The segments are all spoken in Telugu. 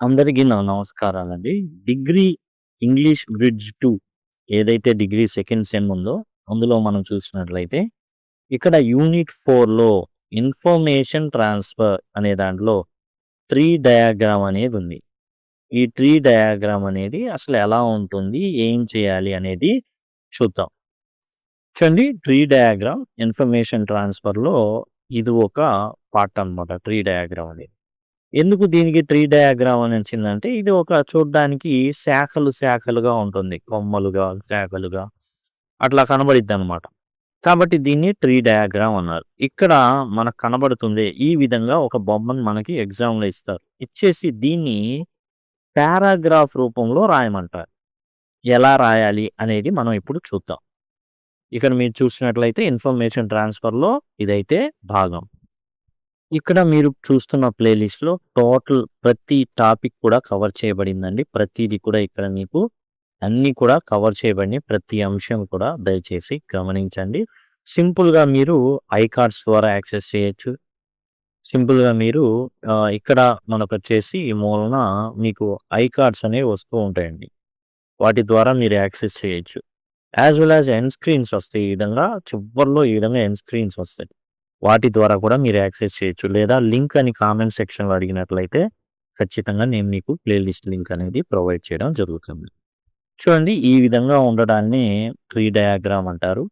అందరికీ నా నమస్కారాలండి. డిగ్రీ ఇంగ్లీష్ బ్రిడ్జ్ 2 ఏదైతే డిగ్రీ సెకండ్ సెమ్ ఉందో, అందులో మనం చూసినట్లయితే ఇక్కడ యూనిట్ 4లో ఇన్ఫర్మేషన్ ట్రాన్స్‌ఫర్ అనే దాంట్లో ట్రీ డయాగ్రామ్ అనేదుంది. ఈ ట్రీ డయాగ్రామ్ అనేది అసలు ఎలా ఉంటుంది? ఏం చేయాలి? అనేది చూద్దాం. చూడండి, ట్రీ డయాగ్రామ్ ఇన్ఫర్మేషన్ ట్రాన్స్‌ఫర్‌లో ఇది ఒక పార్ట్ అన్నమాట, ట్రీ డయాగ్రామ్ అనేది. ఎందుకు దీనికి ట్రీ డయాగ్రామ్ అని వచ్చిందంటే, ఇది ఒక చూడ్డానికి శాఖలుగా ఉంటుంది. కొమ్మలుగా, శాఖలుగా అట్లా కనబడిద్దనమాట. కాబట్టి దీన్ని ట్రీ డయాగ్రామ్ అన్నారు. ఇక్కడ మనకు కనబడుతుంది ఈ విధంగా ఒక బొమ్మను మనకి ఎగ్జామ్‌లో ఇస్తారు. ఇచ్చేసి దీన్ని పారాగ్రాఫ్ రూపంలో రాయమంటారు. ఎలా రాయాలి అనేది మనం ఇప్పుడు చూద్దాం. ఇక్కడ మీరు చూసినట్లయితే ఇన్ఫర్మేషన్ ట్రాన్స్‌ఫర్‌లో ఇదైతే భాగం. ఇక్కడ మీరు చూస్తున్న ప్లేలిస్ట్‌లో టోటల్ ప్రతి టాపిక్ కూడా కవర్ చేయబడిందండి. ప్రతీది కూడా ఇక్కడ మీకు అన్నీ కూడా కవర్ చేయబడినయి. ప్రతి అంశం కూడా దయచేసి గమనించండి. సింపుల్‌గా మీరు ఐకార్డ్స్ ద్వారా యాక్సెస్ చేయొచ్చు. సింపుల్‌గా మీరు ఇక్కడ మనకొచ్చేసి ఈ మూలన మీకు ఐకార్డ్స్ అనేవి వస్తూ ఉంటాయండి. వాటి ద్వారా మీరు యాక్సెస్ చేయొచ్చు. As well as end screens వస్తాయి. ఈ విధంగా చివర్లో ఈ విధంగా ఎండ్ స్క్రీన్స్ వస్తాయి. వాటి ద్వారా కూడా మీరు యాక్సెస్ చేయొచ్చు. లేదా లింక్ అని కామెంట్ సెక్షన్‌లో అడిగినట్లయితే ఖచ్చితంగా నేను మీకు ప్లేలిస్ట్ లింక్ అనేది ప్రొవైడ్ చేయడం జరుగుతుంది. చూడండి, ఈ విధంగా ఉండడాన్ని ట్రీ డయాగ్రామ్ అంటారు.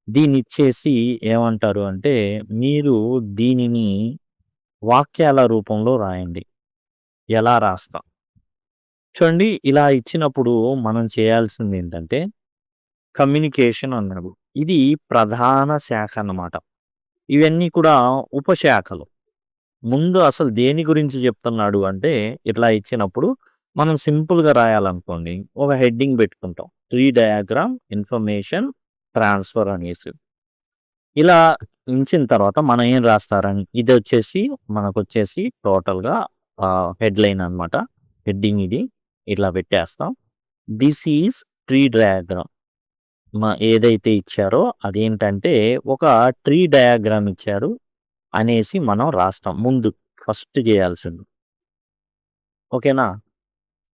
దీన్నిచ్చేసి ఏమంటారు అంటే, మీరు దీనిని వాక్యాల రూపంలో రాయండి. ఎలా రాస్తాం? చూడండి, ఇలా ఇచ్చినప్పుడు మనం చేయాల్సిందేంటంటే, కమ్యూనికేషన్ అన్నాడు. ఇది ప్రధాన శాఖ అన్నమాట. ఇవన్నీ కూడా ఉపశాఖలు. ముందు అసలు దేని గురించి చెప్తున్నాడు అంటే, ఇట్లా ఇచ్చినప్పుడు మనం సింపుల్‌గా రాయాలనుకోండి, ఒక హెడ్డింగ్ పెట్టుకుంటాం. ట్రీ డయాగ్రామ్ ఇన్ఫర్మేషన్ ట్రాన్స్‌ఫర్ అనేసి. ఇలా ఉంచిన తర్వాత మనం ఏం రాస్తారని ఇదొచ్చేసి మనకొచ్చేసి టోటల్‌గా హెడ్‌లైన్ అన్నమాట. హెడ్డింగ్ ఇది. ఇట్లా పెట్టేస్తాం. This is tree diagram. ఏదైతే ఇచ్చారో అదేంటంటే ఒక ట్రీ డయాగ్రామ్ ఇచ్చారు అనేసి మనం రాస్తాం ముందు ఫస్ట్ చేయాల్సింది. ఓకేనా?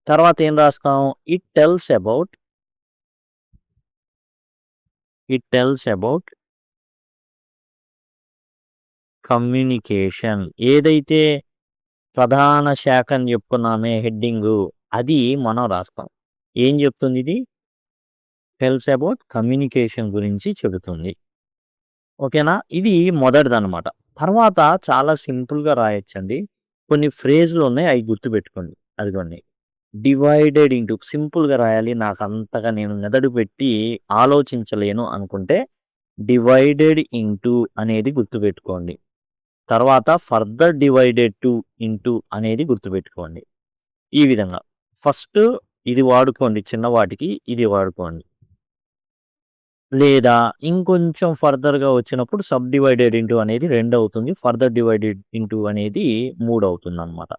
తర్వాత ఏం రాస్తాం? It tells about communication. ఏదైతే ప్రధాన శాఖ అని చెప్పుకున్నామే హెడ్డింగు, అది మనం రాస్తాం. ఏం చెప్తుంది ఇది? టెల్స్ అబౌట్ కమ్యూనికేషన్ గురించి చెబుతుంది. ఓకేనా? ఇది మొదటిదనమాట. తర్వాత చాలా సింపుల్‌గా రాయొచ్చండి. కొన్ని ఫ్రేజులున్నాయి, అయి గుర్తుపెట్టుకోండి. అదిగోండి. డివైడెడ్ ఇంటూ సింపుల్‌గా రాయాలి. నాకంతగా నేను మెదడు పెట్టి ఆలోచించలేను అనుకుంటే, డివైడెడ్ ఇంటూ అనేది గుర్తుపెట్టుకోండి. తర్వాత ఫర్దర్ డివైడెడ్ టు ఇంటూ అనేది గుర్తుపెట్టుకోండి. ఈ విధంగా. ఫస్ట్ ఇది వాడుకోండి చిన్నవాటికి, ఇది వాడుకోండి. లేదా ఇంకొంచెం ఫర్దర్‌గా వచ్చినప్పుడు సబ్ డివైడెడ్ ఇంటూ అనేది 2 అవుతుంది. ఫర్దర్ డివైడెడ్ ఇంటూ అనేది 3 అవుతుందనమాట.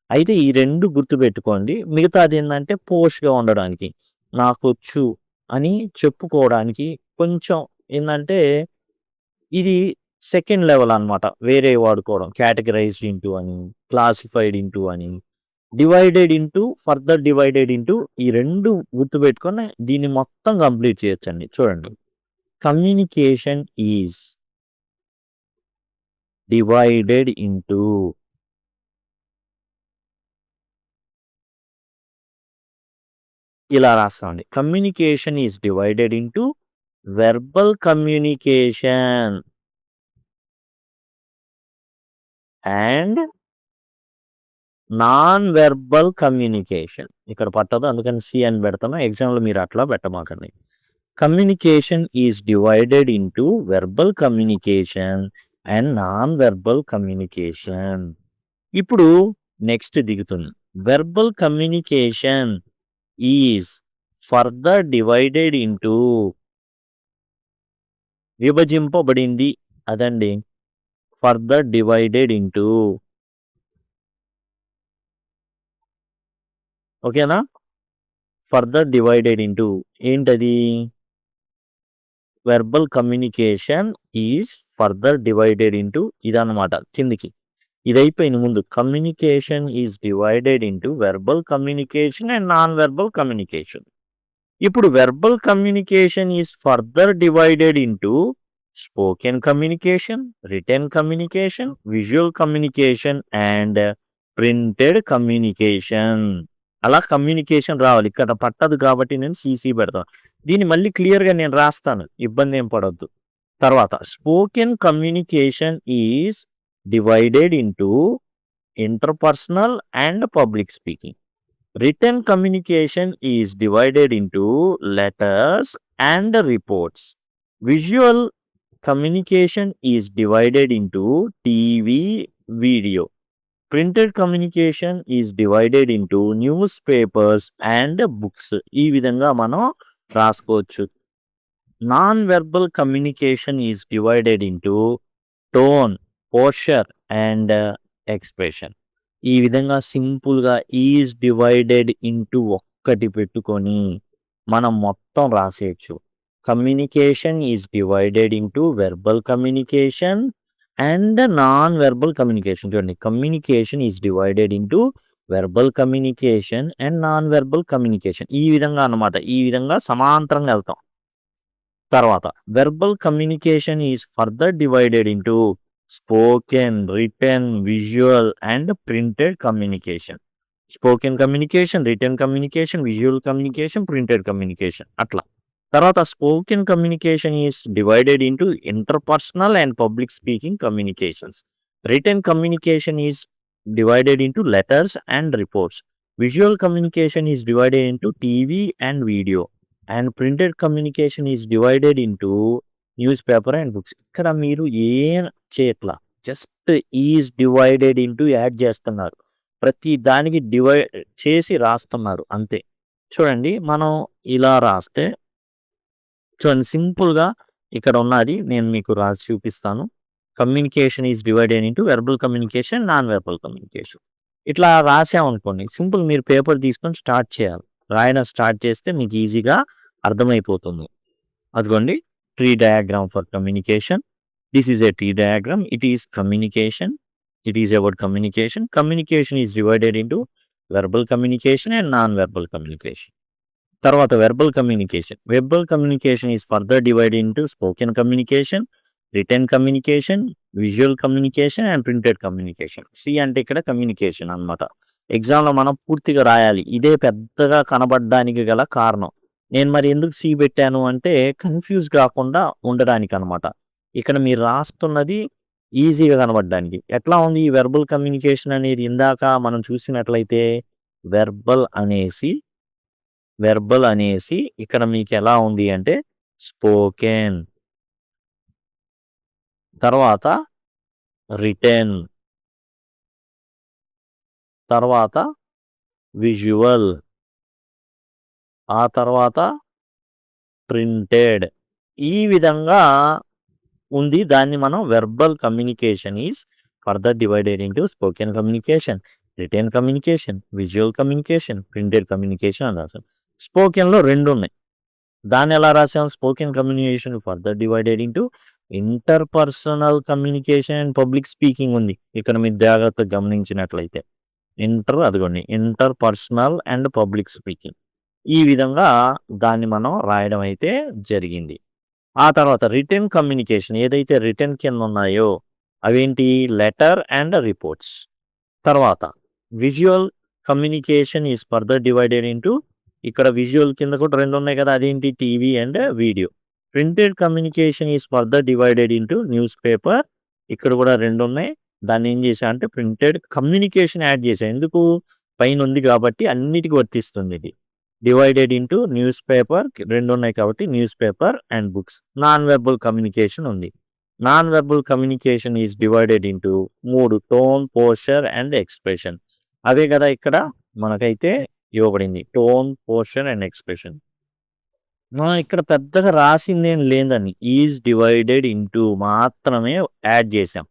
అయితే ఈ 2 గుర్తుపెట్టుకోండి. మిగతాదేందంటే పోష్‌గా ఉండడానికి. నాకొచ్చు అని చెప్పుకోవడానికి కొంచెం ఏందంటే ఇది సెకండ్ లెవెల్ అనమాట. వేరే వాడుకోవడం. కేటగరైజ్డ్ ఇంటూ అని, క్లాసిఫైడ్ ఇంటూ అని, divided into, further divided into ఈ 2 గుర్తుపెట్టుకొని దీన్ని మొత్తం కంప్లీట్ చేయొచ్చండి. చూడండి. కమ్యూనికేషన్ ఈజ్ డివైడెడ్ ఇంటూ ఇలా రాస్తామండి. Communication is divided into verbal communication and non verbal communication. ఇక్కడ పట్టదు, అందుకని సి అని పెడతాను. ఎగ్జామ్‌లో మీరు అట్లా పెట్టమాకండి. Communication is divided into verbal communication and non verbal communication. ఇప్పుడు నెక్స్ట్ దిగుతుంది. Verbal communication is further divided into విభజింపబడింది అదండి. ఫర్దర్ డివైడెడ్ ఇంటూ ఓకేనా? ఫర్దర్ డివైడెడ్ ఇంటూ ఏంటది? Verbal communication is further divided into ఇదన్నమాట కిందికి. ఇది అయిపోయింది ముందు. Communication is divided into verbal communication and non verbal communication. ఇప్పుడు verbal communication is further divided into spoken communication, written communication, visual communication and printed communication. అలా కమ్యూనికేషన్ రావాలి. ఇక్కడ పట్టదు కాబట్టి నేను సీసీ పెడతాను. దీన్ని మళ్ళీ క్లియర్గా నేను రాస్తాను, ఇబ్బంది ఏం పడొద్దు. తర్వాత spoken communication is divided into interpersonal and public speaking. Written communication is divided into letters and reports. Visual communication is divided into TV, video. Printed communication is divided into newspapers and books. ఈ విధంగా మనం రాసుకోవచ్చు. Non-verbal communication is divided into tone, posture and expression. ఈ విధంగా సింపుల్గా ఈజ్ డివైడెడ్ ఇంటూ ఒక్కటి పెట్టుకొని మనం మొత్తం రాసేయచ్చు. Communication is divided into verbal communication and non verbal communication. చూడండి, communication is divided into verbal communication and non verbal communication. ఈ విధంగా అన్నమాట. ఈ విధంగా సమాంతరంగా వెళ్తాం. తర్వాత verbal communication is further divided into spoken, written, visual and printed communication. Spoken communication, written communication, visual communication, printed communication. అట్లా. తర్వాత spoken communication is divided into interpersonal and public speaking communications. Written communication is divided into letters and reports. Visual communication is divided into TV and video. And printed communication is divided into news paper and books. ఇక్కడ మీరు ఏం చేయట్లా, just is divided into add చేస్తున్నారు. ప్రతి దానికి డివైడ్ చేసి రాస్తున్నారు అంతే. చూడండి, మనం ఇలా రాస్తే చూడండి సింపుల్గా ఇక్కడ ఉన్నది నేను మీకు రాసి చూపిస్తాను. Communication is divided into verbal communication, non verbal communication. ఇట్లా రాసామనుకోండి, సింపుల్ మీరు పేపర్ తీసుకొని స్టార్ట్ చేయాలి. రాయడం స్టార్ట్ చేస్తే మీకు ఈజీగా అర్థమైపోతుంది. అదిగోండి, tree diagram for communication. This is a tree diagram. It is communication. It is about communication. Communication is divided into verbal communication and non-verbal communication. తర్వాత verbal communication. Verbal communication is further divided into spoken communication, written communication, visual communication and printed communication. C అంటే ఇక్కడ కమ్యూనికేషన్ అన్నమాట. ఎగ్జామ్లో మనం పూర్తిగా రాయాలి. ఇదే పెద్దగా కనబడడానికి గల కారణం. నేను మరి ఎందుకు సి పెట్టాను అంటే కన్ఫ్యూజ్ కాకుండా ఉండడానికి అనమాట. ఇక్కడ మీరు రాస్తున్నది ఈజీగా కనబడడానికి. ఎట్లా ఉంది ఈ వెర్బల్ కమ్యూనికేషన్ అనేది? ఇందాక మనం చూసినట్లయితే వెర్బల్ అనేసి ఇక్కడ మీకు ఎలా ఉంది అంటే స్పోకెన్, తర్వాత రిటెన్, తర్వాత విజువల్, ఆ తర్వాత ప్రింటెడ్. ఈ విధంగా ఉంది. దాన్ని మనం verbal communication is further divided into spoken communication, written communication, visual communication, printed communication అని రాసాం. స్పోకెన్లో 2 ఉన్నాయి. దాన్ని ఎలా రాసాం? Spoken communication further divided into interpersonal communication and public speaking ఉంది. ఇక్కడ మీరు జాగ్రత్తగా గమనించినట్లయితే అదిగోండి, ఇంటర్పర్సనల్ అండ్ పబ్లిక్ స్పీకింగ్. ఈ విధంగా దాన్ని మనం రాయడం అయితే జరిగింది. ఆ తర్వాత రిటెన్ కమ్యూనికేషన్, ఏదైతే రిటెన్ కింద ఉన్నాయో అవేంటి? Letter and reports. తర్వాత visual communication is further divided into, ఇక్కడ విజువల్ కింద కూడా 2 ఉన్నాయి కదా, అదేంటి? TV and video. Printed communication is further divided into newspaper. ఇక్కడ కూడా 2 ఉన్నాయి. దాన్ని ఏం చేశా అంటే ప్రింటెడ్ కమ్యూనికేషన్ యాడ్ చేశా. ఎందుకు? పైన ఉంది కాబట్టి అన్నిటికీ వర్తిస్తుంది ఇది. డివైడెడ్ ఇంటూ న్యూస్ పేపర్, 2 ఉన్నాయి కాబట్టి newspaper and books. Non verbal communication ఉంది. Non verbal communication is divided into 3, tone, posture and expression. అదే కదా ఇక్కడ మనకైతే ఇవ్వబడింది, టోన్, పోస్చర్ అండ్ ఎక్స్ప్రెషన్. మనం ఇక్కడ పెద్దగా రాసిందేం లేదని ఈజ్ డివైడెడ్ ఇంటూ మాత్రమే యాడ్ చేసాం.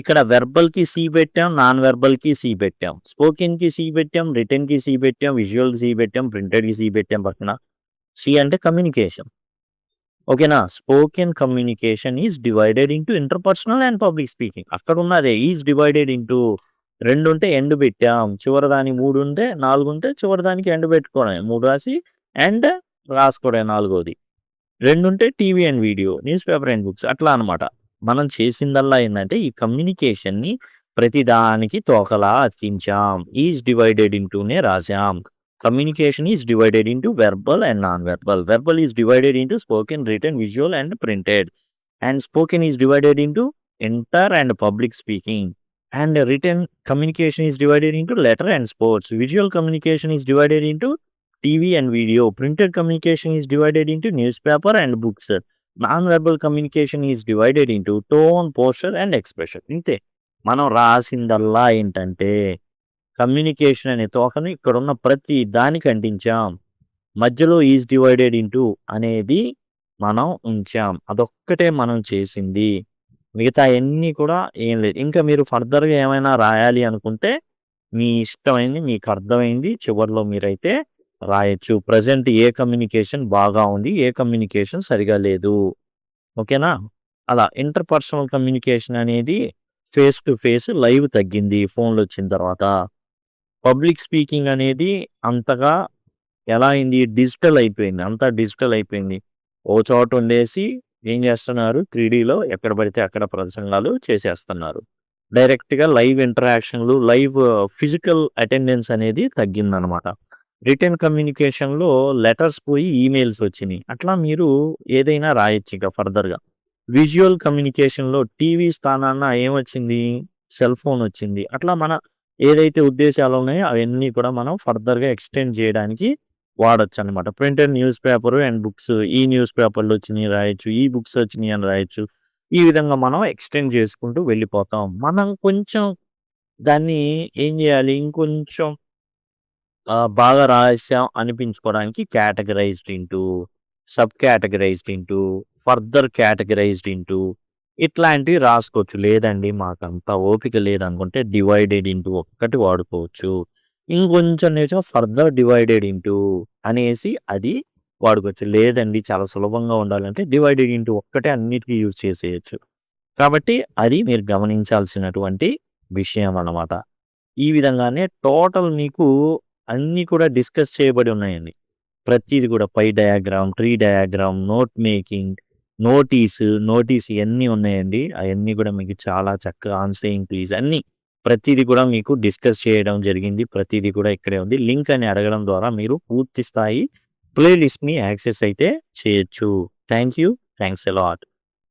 ఇక్కడ వెర్బల్కి సి పెట్టాం, నాన్ వెర్బల్కి సి పెట్టాం, స్పోకెన్కి సి పెట్టాం, రిటర్న్కి సి పెట్టాం, విజువల్కి సి పెట్టాం, ప్రింటెడ్కి సి పెట్టాం. పక్కన సి అంటే కమ్యూనికేషన్. ఓకేనా? Spoken communication is divided into interpersonal and public speaking. అక్కడ ఉన్నదే ఈస్ డివైడెడ్ ఇంటూ 2 ఉంటే ఎండ్ పెట్టాం. చివరి దానికి 3 ఉంటే 4 ఉంటే చివరి దానికి ఎండ్ పెట్టుకోవడమే. 3 రాసి అండ్ రాసుకోవడమే నాలుగోది. 2 ఉంటే TV and video, news paper and books అట్లా అనమాట. మనం చేసిందల్లా ఏందంటే ఈ కమ్యూనికేషన్‌ని ప్రతిదానికి తోకలా అతికించాం. ఈస్ డివైడెడ్ ఇంటూనే రాసాం. Communication is divided into verbal and non verbal. Verbal is divided into spoken, written, visual and printed. And spoken is divided into inter and public speaking. And written communication is divided into letter and sports. Visual communication is divided into TV and video. Printed communication is divided into newspaper and books. Non-verbal communication is divided into tone, posture and expression. ఇంతే. మనం రాసిందల్లా ఏంటంటే కమ్యూనికేషన్ అనే తోకని ఇక్కడున్న ప్రతి దానికి అంటించాం. మధ్యలో ఈజ్ డివైడెడ్ ఇంటూ అనేది మనం ఉంచాం. అదొక్కటే మనం చేసింది. మిగతా అన్నీ కూడా ఏం లేదు. ఇంకా మీరు ఫర్దర్‌గా ఏమైనా రాయాలి అనుకుంటే మీ ఇష్టమైంది, మీకు అర్థమైంది చివర్లో మీరైతే రాయొచ్చు. ప్రెజెంట్ ఏ కమ్యూనికేషన్ బాగా ఉంది, ఏ కమ్యూనికేషన్ సరిగా లేదు. ఓకేనా? అలా ఇంటర్పర్సనల్ కమ్యూనికేషన్ అనేది ఫేస్ టు ఫేస్ లైవ్ తగ్గింది ఫోన్‌లొచ్చిన తర్వాత. పబ్లిక్ స్పీకింగ్ అనేది అంతగా ఎలా అయింది? డిజిటల్ అయిపోయింది. అంతా డిజిటల్ అయిపోయింది. ఓ చోట ఉండేసి ఏం చేస్తున్నారు? 3డీలో ఎక్కడ పడితే అక్కడ ప్రసంగాలు చేసేస్తున్నారు. డైరెక్ట్‌గా లైవ్ ఇంటరాక్షన్‌లు, లైవ్ ఫిజికల్ అటెండెన్స్ అనేది తగ్గిందనమాట. రిటెన్ కమ్యూనికేషన్‌లో లెటర్స్ పోయి ఈమెయిల్స్ వచ్చినియి. అట్లా మీరు ఏదైనా రాయొచ్చు ఇక ఫర్దర్‌గా. విజువల్ కమ్యూనికేషన్‌లో టీవీ స్థానాన ఏమొచ్చింది? సెల్ ఫోన్ వచ్చింది. అట్లా మన ఏదైతే ఉద్దేశాలు ఉన్నాయో అవన్నీ కూడా మనం ఫర్దర్‌గా ఎక్స్‌టెండ్ చేయడానికి వాడొచ్చనమాట. Printed newspaper and books. ఈ న్యూస్ పేపర్‌లో వచ్చినియి రాయొచ్చు. ఈ బుక్స్ వచ్చినియి అని రాయొచ్చు. ఈ విధంగా మనం ఎక్స్‌టెండ్ చేసుకుంటూ వెళ్ళిపోతాం. మనం కొంచెం దాన్ని ఏం చేయాలి? ఇంకొంచెం బాగా రాసాం అనిపించుకోవడానికి categorized into, sub categorized into, further categorized into ఇట్లాంటివి రాసుకోవచ్చు. లేదండి మాకంత ఓపిక లేదనుకుంటే డివైడెడ్ ఇంటూ ఒక్కటి వాడుకోవచ్చు. ఇంకొంచెం నేర్చుకో ఫర్దర్ డివైడెడ్ ఇంటూ అనేసి అది వాడుకోవచ్చు. లేదండి చాలా సులభంగా ఉండాలంటే డివైడెడ్ ఇంటూ ఒక్కటే అన్నిటికి యూజ్ చేసేయొచ్చు. కాబట్టి అది మీరు గమనించాల్సినటువంటి విషయం అన్నమాట. ఈ విధంగానే టోటల్ మీకు అన్నీ కూడా డిస్కస్ చేయబడి ఉన్నాయండి. ప్రతీది కూడా pie diagram, tree diagram, note making, notice ఇయన్నీ ఉన్నాయండి. అయన్నీ కూడా మీకు చాలా చక్కగా ఆన్సరింగ్ ప్లీజ్ అన్నీ ప్రతీది కూడా మీకు డిస్కస్ చేయడం జరిగింది. ప్రతీది కూడా ఇక్కడే ఉంది. లింక్ అని అడగడం ద్వారా మీరు పూర్తి స్థాయి ప్లే లిస్ట్‌ని యాక్సెస్ అయితే చేయొచ్చు. Thank you. Thanks a lot.